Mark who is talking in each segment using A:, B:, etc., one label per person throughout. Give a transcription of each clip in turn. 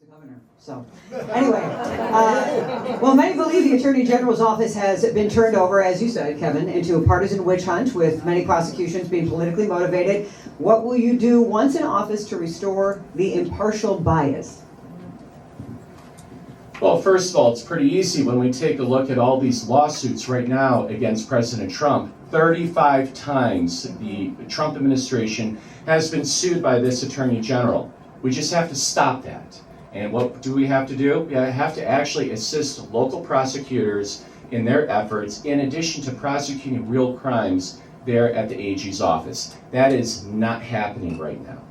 A: the governor. So, anyway, well, many believe the Attorney General's office has been turned over, as you said, Kevin, into a partisan witch hunt with many prosecutions being politically motivated. What will you do once in office to restore the impartial bias?
B: Well, first of all, it's pretty easy when we take a look at all these lawsuits right now against President Trump. 35 times the Trump administration has been sued by this Attorney General. We just have to stop that. And what do we have to do? We have to actually assist local prosecutors in their efforts, in addition to prosecuting real crimes there at the AG's office. That is not happening right now.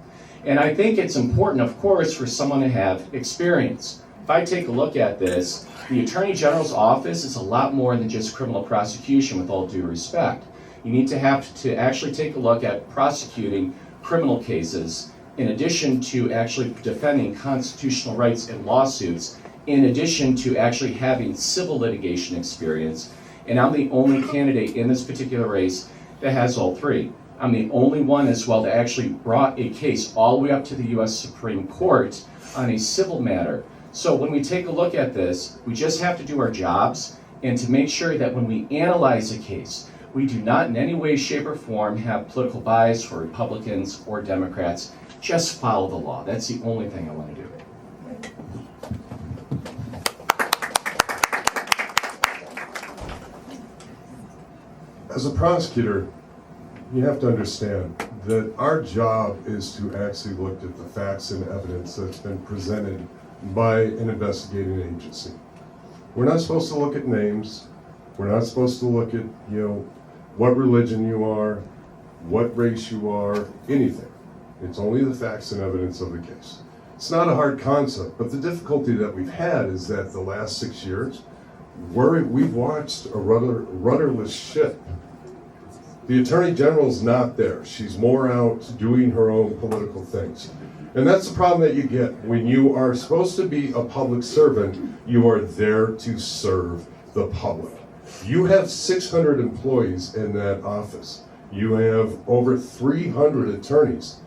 B: And I think it's important, of course, for someone to have experience. If I take a look at this, the Attorney General's office is a lot more than just criminal prosecution, with all due respect. You need to have to actually take a look at prosecuting criminal cases, in addition to actually defending constitutional rights in lawsuits, in addition to actually having civil litigation experience. And I'm the only candidate in this particular race that has all three. I'm the only one as well that actually brought a case all the way up to the U.S. Supreme Court on a civil matter. So when we take a look at this, we just have to do our jobs and to make sure that when we analyze a case, we do not in any way, shape, or form have political bias for Republicans or Democrats. Just follow the law. That's the only thing I want to do.
C: As a prosecutor, you have to understand that our job is to actually look at the facts and evidence that's been presented by an investigating agency. We're not supposed to look at names. We're not supposed to look at, what religion you are, what race you are, anything. It's only the facts and evidence of the case. It's not a hard concept, but the difficulty that we've had is that the last 6 years, we've watched a rudderless ship. The Attorney General's not there. She's more out doing her own political things. And that's the problem that you get when you are supposed to be a public servant. You are there to serve the public. You have 600 employees in that office. You have over 300 attorneys.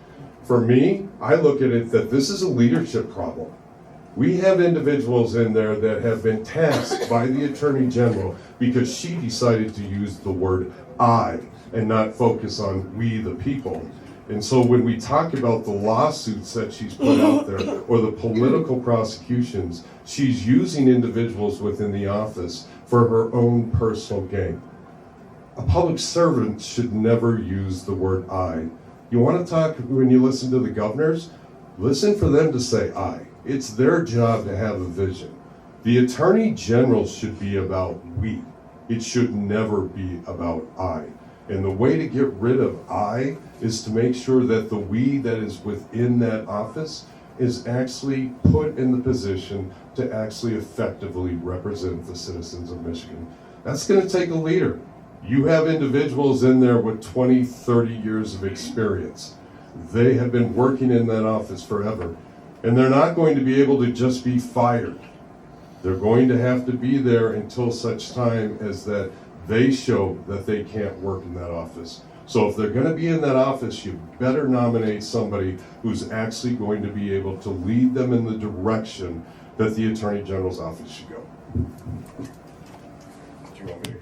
C: For me, I look at it that this is a leadership problem. We have individuals in there that have been tasked by the Attorney General because she decided to use the word I and not focus on we the people. And so when we talk about the lawsuits that she's put out there or the political prosecutions, she's using individuals within the office for her own personal gain. A public servant should never use the word I. You want to talk, when you listen to the governors, listen for them to say I. It's their job to have a vision. The Attorney General should be about we. It should never be about I. And the way to get rid of I is to make sure that the we that is within that office is actually put in the position to actually effectively represent the citizens of Michigan. That's going to take a leader. You have individuals in there with 20, 30 years of experience. They have been working in that office forever. And they're not going to be able to just be fired. They're going to have to be there until such time as that they show that they can't work in that office. So if they're going to be in that office, you better nominate somebody who's actually going to be able to lead them in the direction that the Attorney General's office should go. Do you want me to